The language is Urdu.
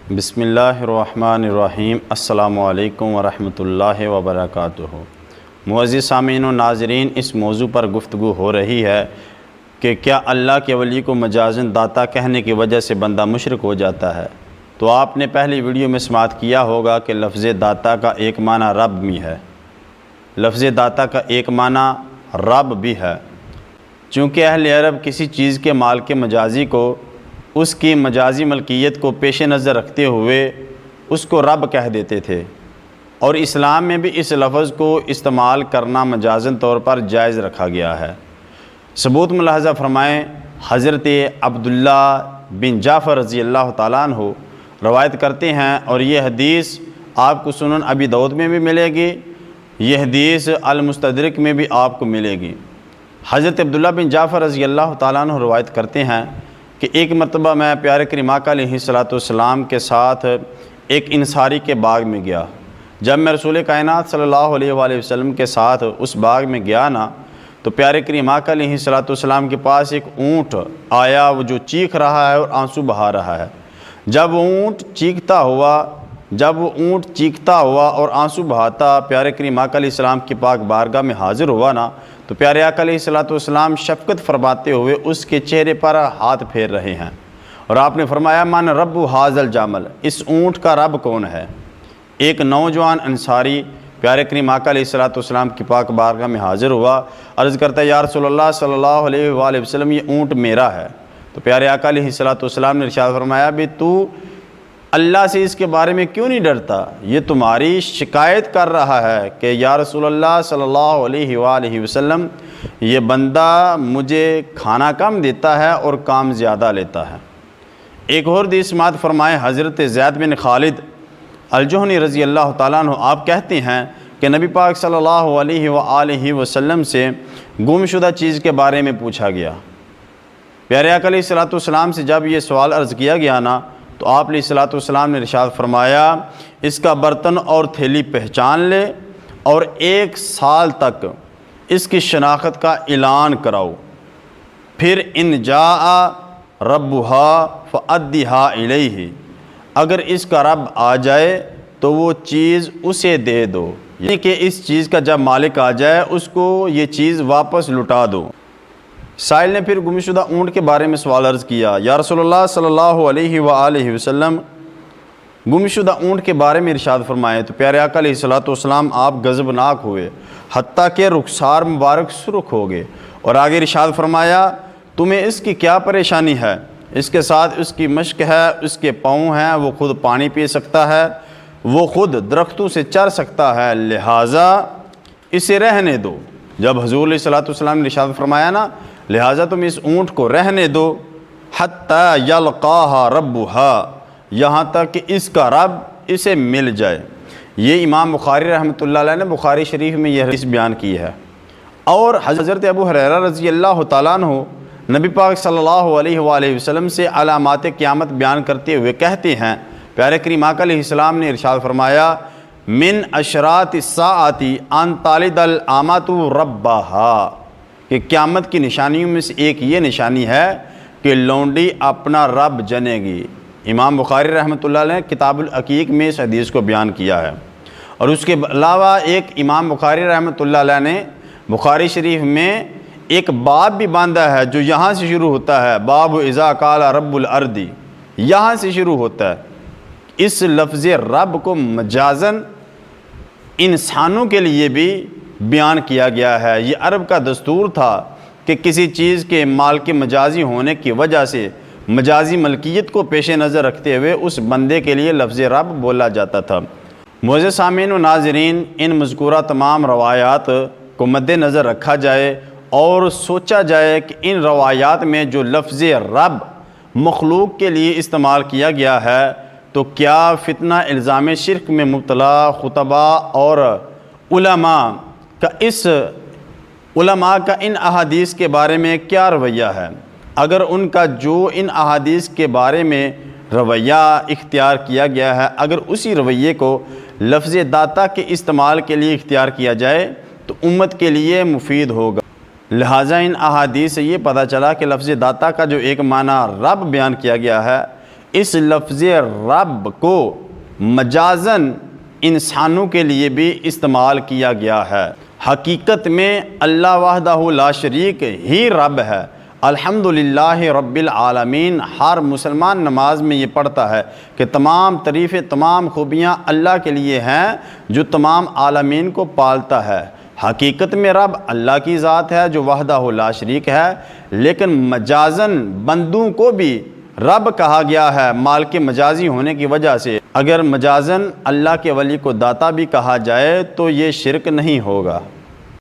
بسم اللہ الرحمن الرحیم۔ السلام علیکم ورحمۃ اللہ وبرکاتہ۔ معزز سامعین و ناظرین، اس موضوع پر گفتگو ہو رہی ہے کہ کیا اللہ کے ولی کو مجازاً داتا کہنے کی وجہ سے بندہ مشرک ہو جاتا ہے؟ تو آپ نے پہلی ویڈیو میں سماعت کیا ہوگا کہ لفظ داتا کا ایک معنی رب بھی ہے، لفظ داتا کا ایک معنی رب بھی ہے۔ چونکہ اہل عرب کسی چیز کے مالک مجازی کو اس کی مجازی ملکیت کو پیش نظر رکھتے ہوئے اس کو رب کہہ دیتے تھے، اور اسلام میں بھی اس لفظ کو استعمال کرنا مجازاً طور پر جائز رکھا گیا ہے۔ ثبوت ملاحظہ فرمائیں، حضرت عبداللہ بن جعفر رضی اللہ تعالیٰ عنہ روایت کرتے ہیں، اور یہ حدیث آپ کو سنن ابی داؤد میں بھی ملے گی، یہ حدیث المستدرک میں بھی آپ کو ملے گی۔ حضرت عبداللہ بن جعفر رضی اللہ تعالیٰ عنہ روایت کرتے ہیں کہ ایک مرتبہ میں پیارے کریم آقا علیہ السلام کے ساتھ ایک انصاری کے باغ میں گیا۔ جب میں رسول کائنات صلی اللہ علیہ وآلہ وسلم کے ساتھ اس باغ میں گیا نا، تو پیارے کریم آقا علیہ السلام کے پاس ایک اونٹ آیا، وہ جو چیخ رہا ہے اور آنسو بہا رہا ہے۔ جب وہ اونٹ چیختا ہوا اور آنسو بہاتا پیارے کریم آقا علیہ السلام کی پاک بارگاہ میں حاضر ہوا نا، تو پیارے آقا علیہ السلام شفقت فرماتے ہوئے اس کے چہرے پر ہاتھ پھیر رہے ہیں، اور آپ نے فرمایا من رب ھذا الجمل، اس اونٹ کا رب کون ہے؟ ایک نوجوان انصاری پیارے کریم آقا علیہ السلام کی پاک بارگاہ میں حاضر ہوا، عرض کرتا ہے یا رسول اللہ صلی اللہ علیہ وآلہ وسلم، یہ اونٹ میرا ہے۔ تو پیارے آقا علیہ السلام نے ارشاد فرمایا بھی تو اللہ سے اس کے بارے میں کیوں نہیں ڈرتا؟ یہ تمہاری شکایت کر رہا ہے کہ یا رسول اللہ صلی اللہ علیہ وآلہ وسلم، یہ بندہ مجھے کھانا کم دیتا ہے اور کام زیادہ لیتا ہے۔ ایک اور حدیث سماعت فرمائے، حضرت زید بن خالد الجہنی رضی اللہ تعالیٰ عنہ آپ کہتے ہیں کہ نبی پاک صلی اللہ علیہ وآلہ وسلم سے گم شدہ چیز کے بارے میں پوچھا گیا۔ پیارے آقا علیہ السلام سے جب یہ سوال عرض کیا گیا نا، تو آپ علیہ السلام نے ارشاد فرمایا اس کا برتن اور تھیلی پہچان لے، اور 1 سال تک اس کی شناخت کا اعلان کراؤ، پھر ان جاء ربھا فأدھا الیہ، اگر اس کا رب آ جائے تو وہ چیز اسے دے دو، یعنی کہ اس چیز کا جب مالک آ جائے اس کو یہ چیز واپس لٹا دو۔ سائل نے پھر گمشدہ اونٹ کے بارے میں سوال عرض کیا، یا رسول اللہ صلی اللہ علیہ وآلہ وسلم، گمشدہ اونٹ کے بارے میں ارشاد فرمائے۔ تو پیارے آقا علیہ السلام آپ غضبناک ہوئے، حتیٰ کہ رخسار مبارک سرخ ہو گئے، اور آگے ارشاد فرمایا تمہیں اس کی کیا پریشانی ہے؟ اس کے ساتھ اس کی مشق ہے، اس کے پاؤں ہیں، وہ خود پانی پی سکتا ہے، وہ خود درختوں سے چر سکتا ہے، لہٰذا اسے رہنے دو۔ جب حضور علیہ السلام نے ارشاد فرمایا نا لہٰذا تم اس اونٹ کو رہنے دو، حتیٰ یلقاہا ربھا، یہاں تک کہ اس کا رب اسے مل جائے۔ یہ امام بخاری رحمۃ اللہ علیہ نے بخاری شریف میں یہ حدیث بیان کی ہے۔ اور حضرت ابو ہریرہ رضی اللہ تعالیٰ عنہ نبی پاک صلی اللہ علیہ وآلہ وسلم سے علامات قیامت بیان کرتے ہوئے کہتے ہیں، پیارے کریم آقا علیہ السلام نے ارشاد فرمایا من اشراط الساعۃ ان تلد الامۃ ربھا، کہ قیامت کی نشانیوں میں سے ایک یہ نشانی ہے کہ لونڈی اپنا رب جنے گی۔ امام بخاری رحمۃ اللہ علیہ نے کتاب العقیق میں اس حدیث کو بیان کیا ہے، اور اس کے علاوہ ایک امام بخاری رحمۃ اللہ علیہ نے بخاری شریف میں ایک باب بھی باندھا ہے جو یہاں سے شروع ہوتا ہے، باب اذا قال رب الارض، یہاں سے شروع ہوتا ہے۔ اس لفظ رب کو مجازاً انسانوں کے لیے بھی بیان کیا گیا ہے۔ یہ عرب کا دستور تھا کہ کسی چیز کے مالک مجازی ہونے کی وجہ سے مجازی ملکیت کو پیش نظر رکھتے ہوئے اس بندے کے لیے لفظ رب بولا جاتا تھا۔ معزز سامعین و ناظرین، ان مذکورہ تمام روایات کو مد نظر رکھا جائے اور سوچا جائے کہ ان روایات میں جو لفظ رب مخلوق کے لیے استعمال کیا گیا ہے، تو کیا فتنہ الزام شرک میں مبتلا خطبہ اور علماء کا ان احادیث کے بارے میں کیا رویہ ہے؟ اگر ان کا جو ان احادیث کے بارے میں رویہ اختیار کیا گیا ہے، اگر اسی رویے کو لفظ داتا کے استعمال کے لیے اختیار کیا جائے تو امت کے لیے مفید ہوگا۔ لہٰذا ان احادیث سے یہ پتہ چلا کہ لفظ داتا کا جو ایک معنی رب بیان کیا گیا ہے، اس لفظ رب کو مجازن انسانوں کے لیے بھی استعمال کیا گیا ہے۔ حقیقت میں اللہ وحدہ لا شریک ہی رب ہے۔ الحمدللہ رب العالمین ہر مسلمان نماز میں یہ پڑھتا ہے کہ تمام تعریفیں، تمام خوبیاں اللہ کے لیے ہیں جو تمام عالمین کو پالتا ہے۔ حقیقت میں رب اللہ کی ذات ہے جو وحدہ لا شریک ہے، لیکن مجازن بندوں کو بھی رب کہا گیا ہے مالک مجازی ہونے کی وجہ سے۔ اگر مجازن اللہ کے ولی کو داتا بھی کہا جائے تو یہ شرک نہیں ہوگا۔